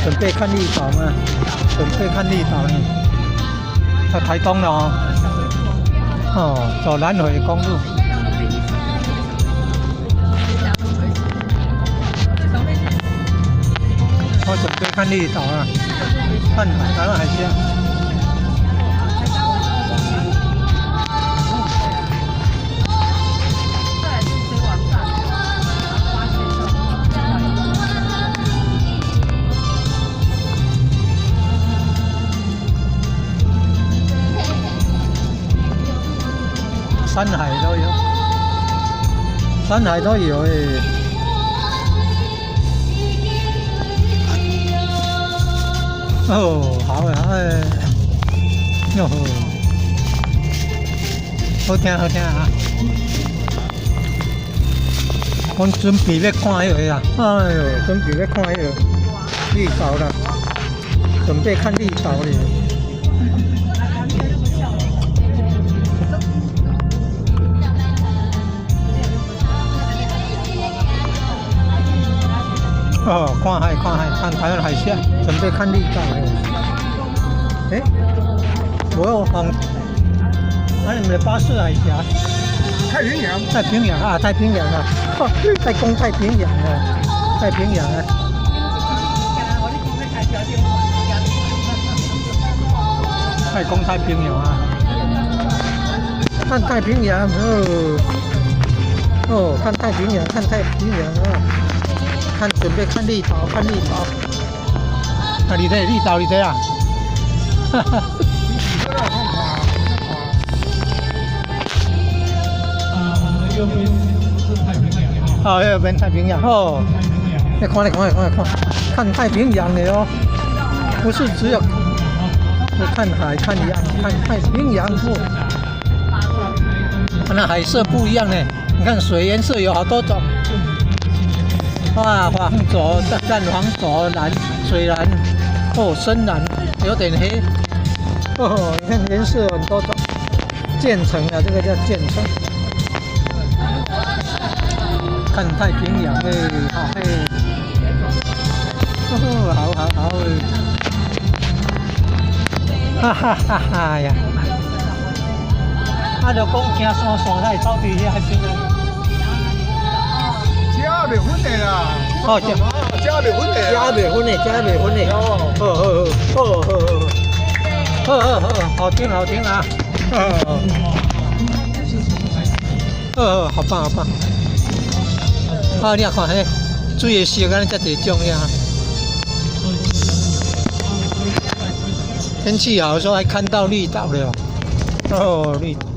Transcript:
准备看绿岛嘛，准备看绿岛呢。到台东了哦，哦，走南回公路。我准备看绿岛啊，看台湾海峡。山海都有，山海都有诶。哦，好诶，好诶，哟吼，好听好听啊！我准备要看迄个啊，哎呦，准备要看迄个绿岛啦，准备看绿岛咧。哦，看海，看台湾海峡，准备看绿岛嘞。哎，我有放，你们的巴士海峡，太平洋，太平洋啊，太平洋啊，在攻太平洋啊，太平洋啊。在攻太平洋啊，看太平洋哦，看太平洋，看太平洋啊。看，准备看绿岛，看绿岛。啊，你这绿岛，你这啊？哈哈。右边是太平洋。哦，右边太平洋哦。你看，看太平洋的哦，不是只有看海、看洋、看太平洋哦。那海色不一样呢，你看水颜色有好多种。哇，黄浊、淡黄浊、蓝、水蓝，哦，深蓝，有点黑，哦，你看颜色很多种，渐层啊，这个叫渐层。看太平洋哎，好嘿，哦，好哈哈哈哈呀！啊，就讲行山山才走对遐边啊。加袂分的啦，哦，加袂分的，加袂分的，好听啊，好棒，啊，你看迄水的色安尼遮侪种呀，天气好的时候还看到绿岛了，哦，绿岛。